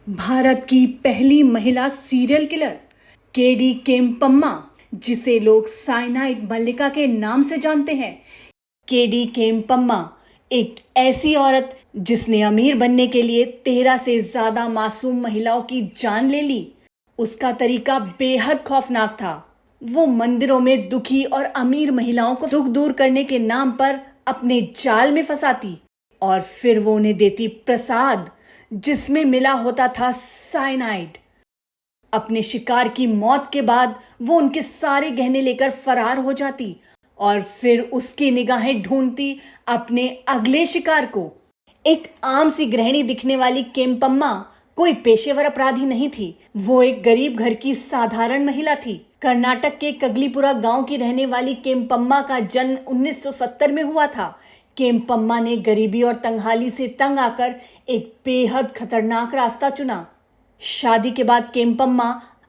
भारत की पहली महिला सीरियल किलर केडी केम्पम्मा, जिसे लोग साइनाइड मल्लिका के नाम से जानते हैं। केडी केम्पम्मा एक ऐसी औरत जिसने अमीर बनने के लिए 13 से ज्यादा मासूम महिलाओं की जान ले ली। उसका तरीका बेहद खौफनाक था। वो मंदिरों में दुखी और अमीर महिलाओं को दुख दूर करने के नाम पर अपने जाल में फंसाती और फिर वो उन्हें देती प्रसाद जिसमें मिला होता था साइनाइड। अपने शिकार की मौत के बाद वो उनके सारे गहने लेकर फरार हो जाती और फिर उसकी निगाहें ढूंढती अपने अगले शिकार को। एक आम सी गृहिणी दिखने वाली केम्पम्मा कोई पेशेवर अपराधी नहीं थी। वो एक गरीब घर की साधारण महिला थी। कर्नाटक के कगलीपुरा गांव की रहने वाली केम्पम्मा का जन्म 1970 में हुआ था। केम्पम्मा ने गरीबी और तंगहाली से तंग आकर एक बेहद खतरनाक रास्ता चुना। शादी के बाद केम्पम्मा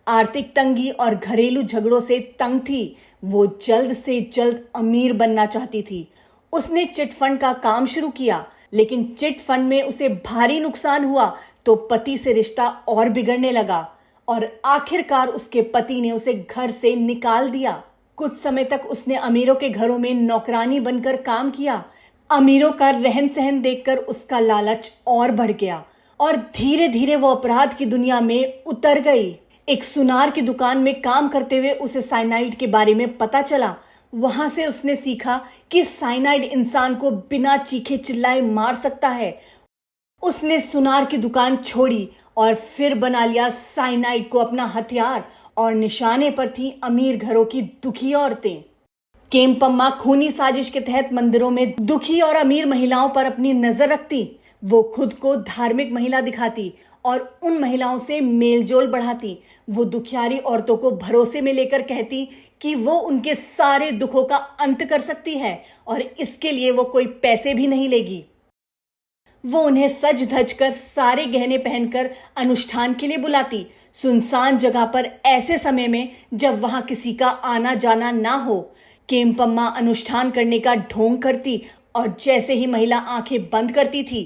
आर्थिक तंगी और घरेलू झगड़ों से तंग थी। वो जल्द से जल्द अमीर बनना चाहती थी। उसने चिट फंड का काम शुरू किया, लेकिन चिट फंड में उसे भारी नुकसान हुआ तो पति से रिश्ता और बिगड़ने लगा और आखिरकार उसके पति ने उसे घर से निकाल दिया। कुछ समय तक उसने अमीरों के घरों में नौकरानी बनकर काम किया। अमीरों का रहन सहन देखकर उसका लालच और बढ़ गया और धीरे धीरे वो अपराध की दुनिया में उतर गई। एक सुनार की दुकान में काम करते हुए उसे साइनाइड के बारे में पता चला। वहां से उसने सीखा कि साइनाइड इंसान को बिना चीखे चिल्लाए मार सकता है। उसने सुनार की दुकान छोड़ी और फिर बना लिया साइनाइड को अपना हथियार और निशाने पर थी अमीर घरों की दुखी औरतें। केम्पम्मा खूनी साजिश के तहत मंदिरों में दुखी और अमीर महिलाओं पर अपनी नजर रखती। वो खुद को धार्मिक महिला दिखाती और उन महिलाओं से मेलजोल बढ़ाती। वो दुखियारी औरतों को भरोसे में लेकर कहती कि वो उनके सारे दुखों का अंत कर सकती है और इसके लिए वो कोई पैसे भी नहीं लेगी। वो उन्हें सज धज कर सारे गहने पहनकर अनुष्ठान के लिए बुलाती, सुनसान जगह पर ऐसे समय में जब वहां किसी का आना जाना ना हो। केम्पम्मा अनुष्ठान करने का ढोंग करती और जैसे ही महिला आंखें बंद करती थी,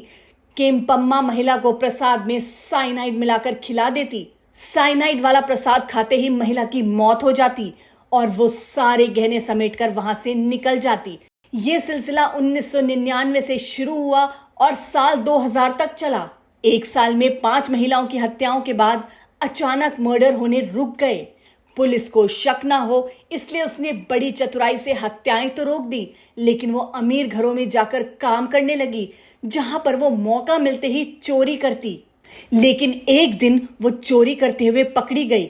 केम्पम्मा महिला को प्रसाद में साइनाइड मिलाकर खिला देती। साइनाइड वाला प्रसाद खाते ही महिला की मौत हो जाती और वो सारे गहने समेटकर वहां से निकल जाती। ये सिलसिला 1999 से शुरू हुआ और साल 2000 तक चला। एक साल में 5 महिलाओं की हत्याओं के बाद अचानक मर्डर होने रुक गए। पुलिस को शक ना हो इसलिए उसने बड़ी चतुराई से हत्याएं तो रोक दी, लेकिन वो अमीर घरों में जाकर काम करने लगी जहां पर वो मौका मिलते ही चोरी करती। लेकिन एक दिन वो चोरी करते हुए पकड़ी गई,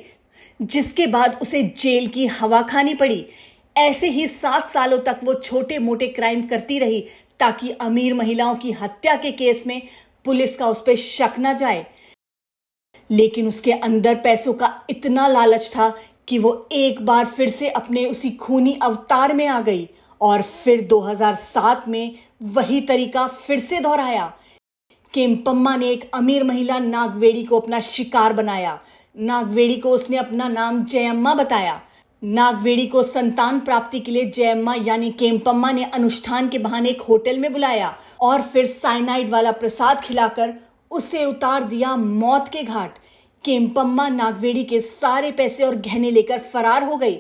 जिसके बाद उसे जेल की हवा खानी पड़ी। ऐसे ही 7 सालों तक वो छोटे मोटे क्राइम करती रही ताकि अमीर महिलाओं की हत्या के केस में पुलिस का उस पर शक न जाए। लेकिन उसके अंदर पैसों का इतना लालच था कि वो एक बार फिर से अपने उसी खूनी अवतार में आ गई और फिर 2007 में वही तरीका फिर से दोहराया। केम्पम्मा ने एक अमीर महिला नागवेड़ी को अपना शिकार बनाया। नागवेड़ी को उसने अपना नाम जयम्मा बताया। नागवेड़ी को संतान प्राप्ति के लिए जयम्मा यानी केम्पम्मा ने अनुष्ठान के बहाने एक होटल में बुलाया और फिर साइनाइड वाला प्रसाद खिलाकर उसे उतार दिया मौत के घाट। केम्पम्मा नागवेड़ी के सारे पैसे और गहने लेकर फरार हो गई।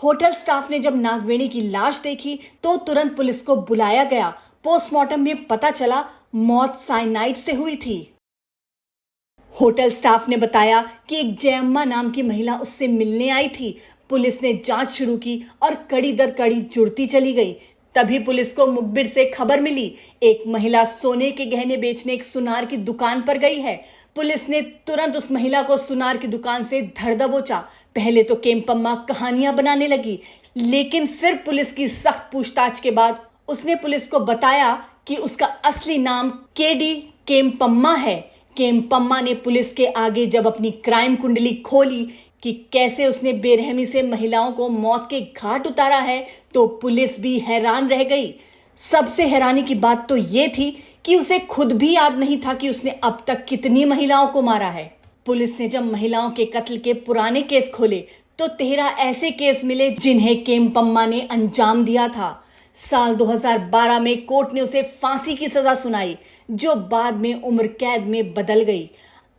होटल स्टाफ ने जब नागवेड़ी की लाश देखी तो तुरंत पुलिस को बुलाया गया। पोस्टमार्टम में पता चला मौत साइनाइड से हुई थी। होटल स्टाफ ने बताया कि एक जयम्मा नाम की महिला उससे मिलने आई थी। पुलिस ने जांच शुरू की और कड़ी दर कड़ी जुड़ती चली गई। तभी पुलिस को मुखबिर से खबर मिली, एक महिला सोने के गहने बेचने एक सुनार की दुकान पर गई है। पुलिस ने तुरंत उस महिला को सुनार की दुकान से धर दबोचा। पहले तो केम्पम्मा कहानियां बनाने लगी, लेकिन फिर पुलिस की सख्त पूछताछ के बाद उसने पुलिस को बताया कि उसका असली नाम केडी केम्पम्मा है। केम्पम्मा ने पुलिस के आगे जब अपनी क्राइम कुंडली खोली कि कैसे उसने बेरहमी से महिलाओं को मौत के घाट उतारा है, तो पुलिस भी हैरान रह गई। सबसे हैरानी की बात तो ये थी कि उसे खुद भी याद नहीं था कि उसने अब तक कितनी महिलाओं को मारा है। पुलिस ने जब महिलाओं के कत्ल के पुराने केस खोले तो 13 ऐसे केस मिले जिन्हें केम्पम्मा ने अंजाम दिया था। साल 2012 में कोर्ट ने उसे फांसी की सजा सुनाई, जो बाद में उम्र कैद में बदल गई।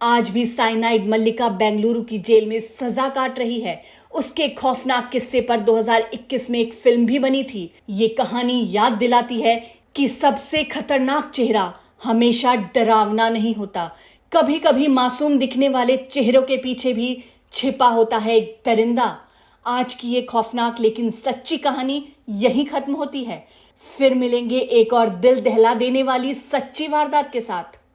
आज भी साइनाइड मल्लिका बेंगलुरु की जेल में सजा काट रही है। उसके खौफनाक किस्से पर 2021 में एक फिल्म भी बनी थी। ये कहानी याद दिलाती है कि सबसे खतरनाक चेहरा हमेशा डरावना नहीं होता। कभी कभी मासूम दिखने वाले चेहरों के पीछे भी छिपा होता है एक दरिंदा। आज की ये खौफनाक लेकिन सच्ची कहानी यहीं खत्म होती है। फिर मिलेंगे एक और दिल दहला देने वाली सच्ची वारदात के साथ।